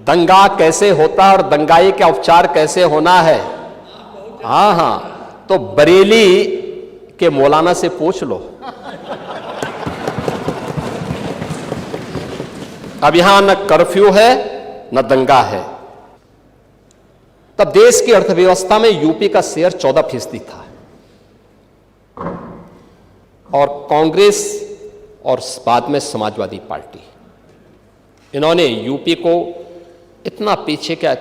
दंगा कैसे होता है और दंगाई का उपचार कैसे होना है। हाँ, तो बरेली के मौलाना से पूछ लो। अब यहां न कर्फ्यू है न दंगा है। तब देश की अर्थव्यवस्था में यूपी का शेयर 14% था और कांग्रेस और बाद में समाजवादी पार्टी, इन्होंने यूपी को इतना पीछे किया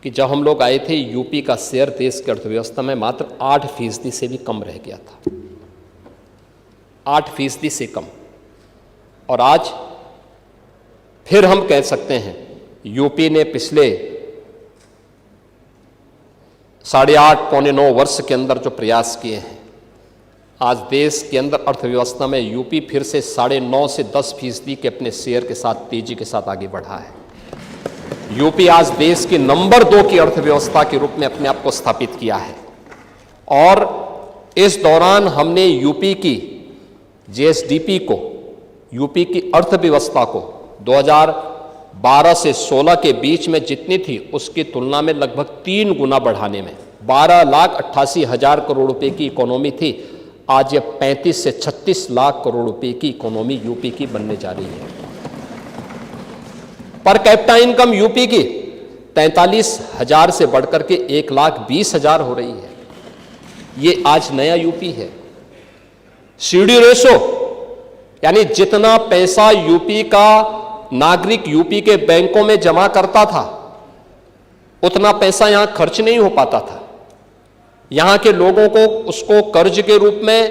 कि जब हम लोग आए थे यूपी का शेयर देश की अर्थव्यवस्था में मात्र 8% से भी कम रह गया था। 8% से कम। और आज फिर हम कह सकते हैं यूपी ने पिछले 8.5 पौने 9 वर्ष के अंदर जो प्रयास किए हैं, आज देश के अंदर अर्थव्यवस्था में यूपी फिर से 9.5 से 10% के अपने शेयर के साथ तेजी के साथ आगे बढ़ा है। यूपी आज देश की नंबर 2 की अर्थव्यवस्था के रूप में अपने आप को स्थापित किया है। और इस दौरान हमने यूपी की जीएसडीपी को, यूपी की अर्थव्यवस्था को 2012 से 16 के बीच में जितनी थी उसकी तुलना में लगभग 3 गुना बढ़ाने में 12,88,000 करोड़ रुपए की इकोनॉमी थी, आज ये 35 से 36 लाख करोड़ रुपए की इकोनॉमी यूपी की बनने जा रही है। पर कैपिटा इनकम यूपी की 43,000 से बढ़कर के 1,20,000 हो रही है। ये आज नया यूपी है। सीडी रेशो यानी जितना पैसा यूपी का नागरिक यूपी के बैंकों में जमा करता था उतना पैसा यहां खर्च नहीं हो पाता था। यहां के लोगों को उसको कर्ज के रूप में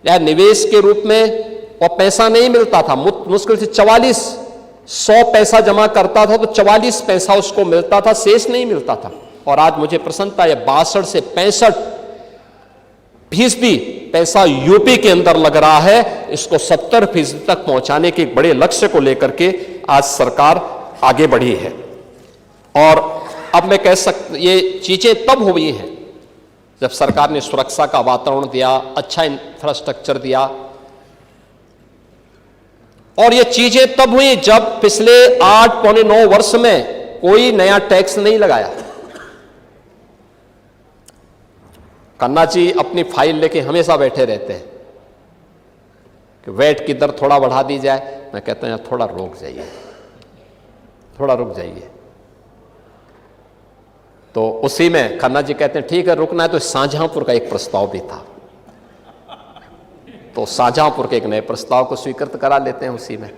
या निवेश के रूप में और पैसा नहीं मिलता था। मुश्किल से 4400 पैसा जमा करता था तो 44 पैसा उसको मिलता था, शेष नहीं मिलता था। और आज मुझे प्रसन्नता है 62 से 65% पैसा यूपी के अंदर लग रहा है। इसको 70% तक पहुंचाने के एक बड़े लक्ष्य को लेकर के आज सरकार आगे बढ़ी है। और अब मैं कह सकता, ये चीजें तब हुई हैं जब सरकार ने सुरक्षा का वातावरण दिया, अच्छा इंफ्रास्ट्रक्चर दिया। और ये चीजें तब हुई जब पिछले 8 पौने 9 वर्ष में कोई नया टैक्स नहीं लगाया। खन्ना जी अपनी फाइल लेके हमेशा बैठे रहते हैं कि वैट की दर थोड़ा बढ़ा दी जाए। मैं कहता हूं थोड़ा रुक जाइए, थोड़ा रुक जाइए। तो उसी में खन्ना जी कहते हैं ठीक है रुकना है। तो शाहजहांपुर का एक प्रस्ताव भी था, तो शाहजहांपुर के एक नए प्रस्ताव को स्वीकृत करा लेते हैं उसी में।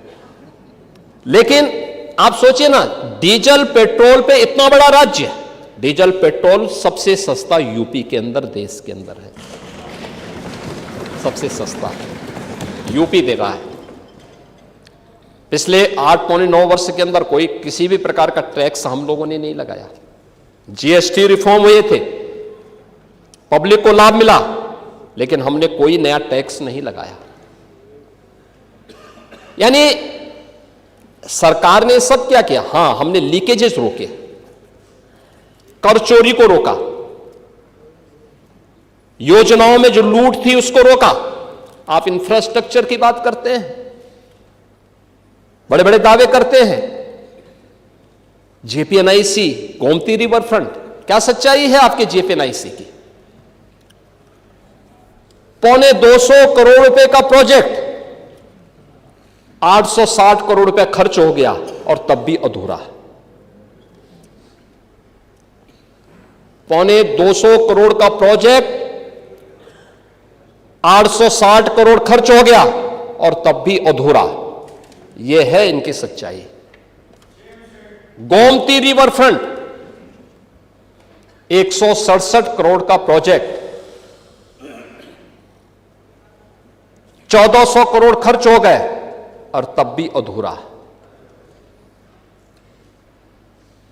लेकिन आप सोचिए ना, डीजल पेट्रोल पे इतना बड़ा राज्य, डीजल पेट्रोल सबसे सस्ता यूपी के अंदर, देश के अंदर है, सबसे सस्ता यूपी दे रहा है। पिछले 8 पौने 9 वर्ष के अंदर कोई किसी भी प्रकार का टैक्स हम लोगों ने नहीं लगाया। जीएसटी रिफॉर्म हुए थे, पब्लिक को लाभ मिला, लेकिन हमने कोई नया टैक्स नहीं लगाया। यानी सरकार ने सब क्या किया? हां, हमने लीकेजेस रोके, कर चोरी को रोका, योजनाओं में जो लूट थी उसको रोका। आप इंफ्रास्ट्रक्चर की बात करते हैं, बड़े बड़े दावे करते हैं, जेपीएनआईसी, गोमती रिवर फ्रंट, क्या सच्चाई है आपके जेपीएनआईसी की? 250 करोड़ रुपए का प्रोजेक्ट, 860 करोड़ रुपए खर्च हो गया और तब भी अधूरा। 250 करोड़ का प्रोजेक्ट, 860 करोड़ खर्च हो गया और तब भी अधूरा। यह है इनकी सच्चाई। गोमती रिवर फ्रंट 167 करोड़ का प्रोजेक्ट, 1400 करोड़ खर्च हो गए और तब भी अधूरा।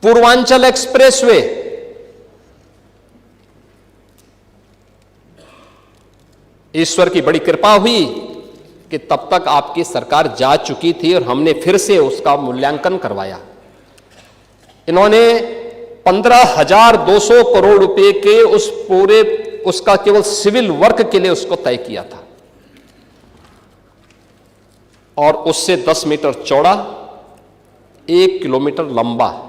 पूर्वांचल एक्सप्रेसवे, ईश्वर की बड़ी कृपा हुई कि तब तक आपकी सरकार जा चुकी थी और हमने फिर से उसका मूल्यांकन करवाया। इन्होंने 15,200 करोड़ रुपए के उसका केवल सिविल वर्क के लिए उसको तय किया था और उससे 10 मीटर चौड़ा 1 किलोमीटर लंबा,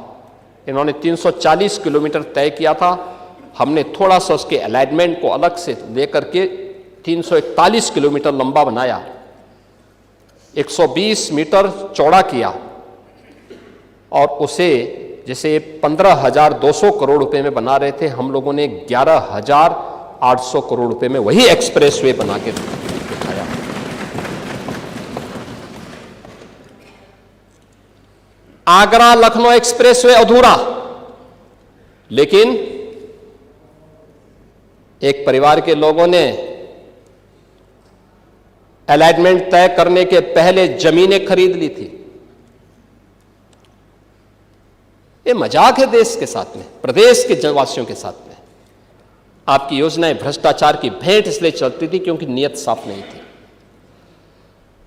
इन्होंने 340 किलोमीटर तय किया था। हमने थोड़ा सा उसके अलाइनमेंट को अलग से लेकर के 341 किलोमीटर लंबा बनाया, 120 मीटर चौड़ा किया और उसे जैसे 15,200 करोड़ रुपए में बना रहे थे, हम लोगों ने 11,800 करोड़ रुपए में वही एक्सप्रेसवे बना के दिखाया। आगरा लखनऊ एक्सप्रेसवे अधूरा, लेकिन एक परिवार के लोगों ने अलाइनमेंट तय करने के पहले जमीनें खरीद ली थी। ये मजाक है देश के साथ में, प्रदेश के जनवासियों के साथ में। आपकी योजनाएं भ्रष्टाचार की भेंट इसलिए चलती थी क्योंकि नीयत साफ नहीं थी।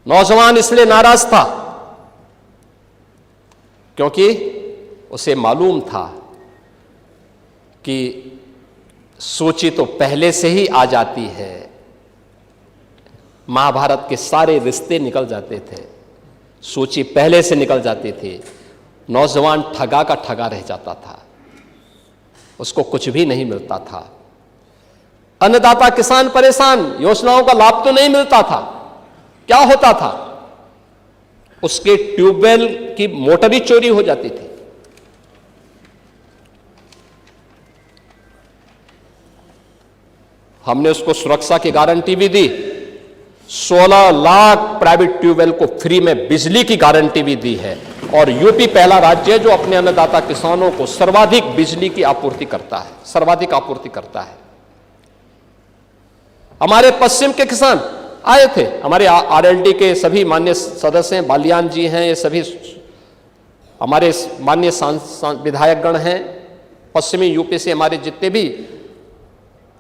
नौजवान इसलिए नाराज था क्योंकि उसे मालूम था कि सूची तो पहले से ही आ जाती है, महाभारत के सारे रिश्ते निकल जाते थे, सूची पहले से निकल जाती थी। नौजवान ठगा का ठगा रह जाता था, उसको कुछ भी नहीं मिलता था। अन्नदाता किसान परेशान, योजनाओं का लाभ तो नहीं मिलता था। क्या होता था? उसके ट्यूबवेल की मोटर ही चोरी हो जाती थी। हमने उसको सुरक्षा की गारंटी भी दी, 16 लाख प्राइवेट ट्यूबवेल को फ्री में बिजली की गारंटी भी दी है। और यूपी पहला राज्य है जो अपने अन्नदाता किसानों को सर्वाधिक बिजली की आपूर्ति करता है, सर्वाधिक आपूर्ति करता है। हमारे पश्चिम के किसान आए थे, हमारे आरएलडी के सभी माननीय सदस्य हैं, बालियान जी हैं, ये सभी हमारे माननीय विधायकगण हैं। पश्चिमी यूपी से हमारे जितने भी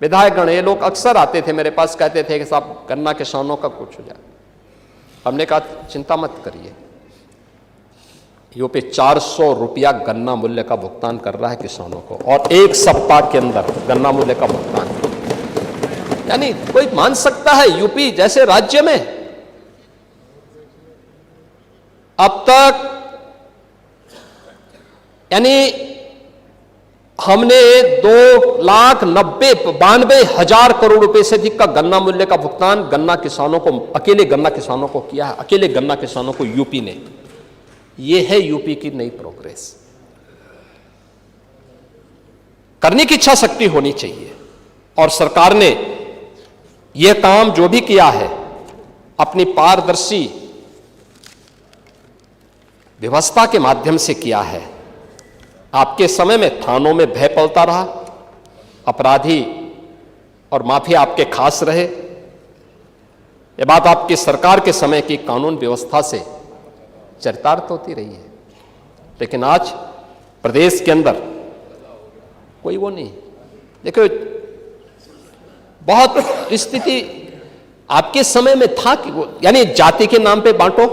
विधायकगण, ये लोग अक्सर आते थे मेरे पास, कहते थे कि साहब गन्ना किसानों का कुछ हो जाए। हमने कहा चिंता मत करिए, यूपी 400 रुपया गन्ना मूल्य का भुगतान कर रहा है किसानों को, और 1 सप्ताह के अंदर गन्ना मूल्य का भुगतान। यानी कोई मान सकता है यूपी जैसे राज्य में अब तक, यानी हमने 2,92,000 करोड़ रुपए से अधिक का गन्ना मूल्य का भुगतान गन्ना किसानों को, अकेले गन्ना किसानों को किया है, अकेले गन्ना किसानों को यूपी ने। यह है यूपी की नई प्रोग्रेस। करने की इच्छा शक्ति होनी चाहिए, और सरकार ने यह काम जो भी किया है अपनी पारदर्शी व्यवस्था के माध्यम से किया है। आपके समय में थानों में भय पलता रहा, अपराधी और माफिया आपके खास रहे। यह बात आपकी सरकार के समय की कानून व्यवस्था से चरितार्थ होती रही है। लेकिन आज प्रदेश के अंदर कोई वो नहीं। देखो, बहुत स्थिति आपके समय में था कि वो, यानी जाति के नाम पे बांटो,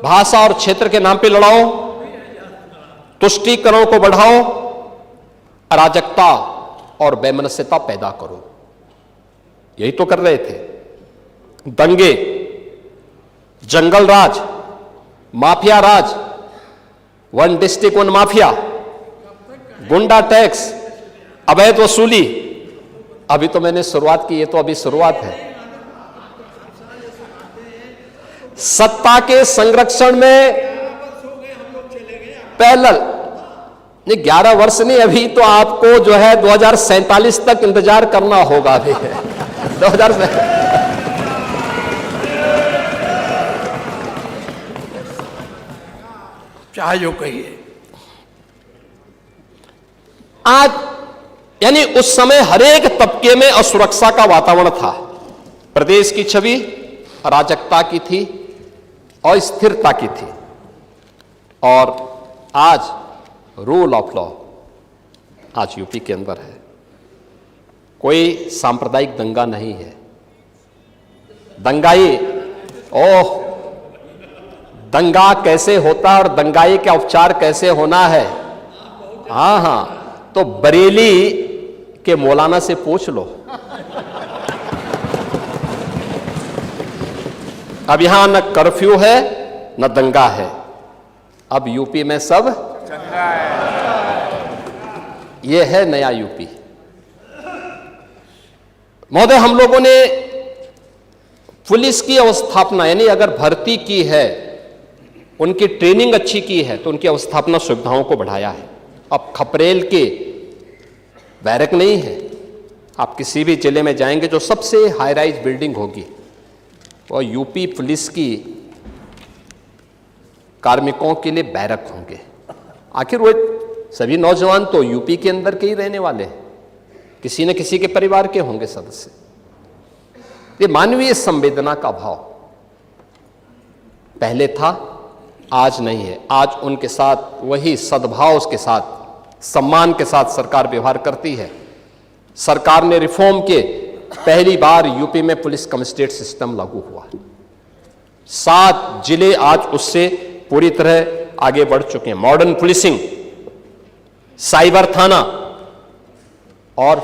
भाषा और क्षेत्र के नाम पे लड़ाओ, तुष्टीकरण को बढ़ाओ, अराजकता और वैमनस्यता पैदा करो। यही तो कर रहे थे। दंगे, जंगल राज, माफिया राज, 1 डिस्ट्रिक्ट 1 माफिया, गुंडा टैक्स, अवैध वसूली। अभी तो मैंने शुरुआत की, ये तो अभी शुरुआत है। सत्ता के संरक्षण में पैरेलल नहीं, 11 वर्ष नहीं, अभी तो आपको जो है 2047 तक इंतजार करना होगा। अभी 2000 चाहे जो कहिए। आज यानी उस समय हरेक तबके में असुरक्षा का वातावरण था। प्रदेश की छवि अराजकता की थी, अस्थिरता की थी। और आज रूल ऑफ लॉ आज यूपी के अंदर है। कोई सांप्रदायिक दंगा नहीं है। दंगाई, ओह, दंगा कैसे होता है और दंगाई का उपचार कैसे होना है, हाँ, तो बरेली के मौलाना से पूछ लो। अब यहां न कर्फ्यू है न दंगा है। अब यूपी में सब चंगा है। ये है नया यूपी। महोदय, हम लोगों ने पुलिस की अवस्थापना यानी अगर भर्ती की है, उनकी ट्रेनिंग अच्छी की है तो उनकी अवस्थापना सुविधाओं को बढ़ाया है। अब खपरेल के बैरक नहीं है, आप किसी भी जिले में जाएंगे जो सबसे हाई राइज बिल्डिंग होगी वो यूपी पुलिस की कार्मिकों के लिए बैरक होंगे। आखिर वो सभी नौजवान तो यूपी के अंदर के ही रहने वाले हैं, किसी न किसी के परिवार के होंगे सदस्य। ये मानवीय संवेदना का भाव पहले था, आज नहीं है। आज उनके साथ वही सद्भाव के साथ, सम्मान के साथ सरकार व्यवहार करती है। सरकार ने रिफॉर्म के पहली बार यूपी में पुलिस कमिश्नरेट सिस्टम लागू हुआ। 7 जिले आज उससे पूरी तरह आगे बढ़ चुके हैं। मॉडर्न पुलिसिंग, साइबर थाना और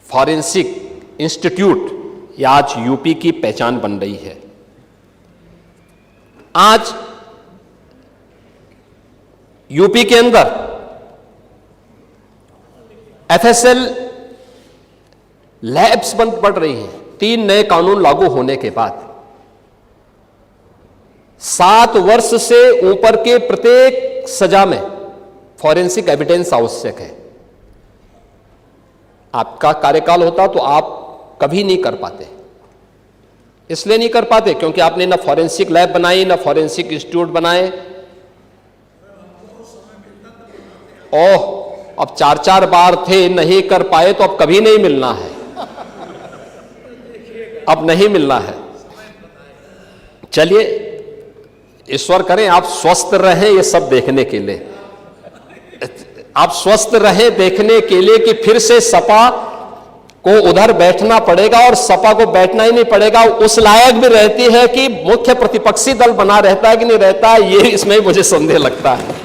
फॉरेंसिक इंस्टीट्यूट ये आज यूपी की पहचान बन रही है। आज यूपी के अंदर एफएसएल लैब्स बंद पड़ रही हैं। 3 नए कानून लागू होने के बाद 7 वर्ष से ऊपर के प्रत्येक सजा में फॉरेंसिक एविडेंस आवश्यक है। आपका कार्यकाल होता तो आप कभी नहीं कर पाते। इसलिए नहीं कर पाते क्योंकि आपने ना फॉरेंसिक लैब बनाई, ना फॉरेंसिक इंस्टीट्यूट बनाए। ओह, अब 4-4 बार थे, नहीं कर पाए तो अब कभी नहीं मिलना है, अब नहीं मिलना है। चलिए, ईश्वर करें आप स्वस्थ रहें ये सब देखने के लिए, आप स्वस्थ रहें देखने के लिए कि फिर से सपा को उधर बैठना पड़ेगा और सपा को बैठना ही नहीं पड़ेगा, उस लायक भी रहती है कि मुख्य प्रतिपक्षी दल बना रहता है कि नहीं रहता है, ये इसमें मुझे संदेह लगता है।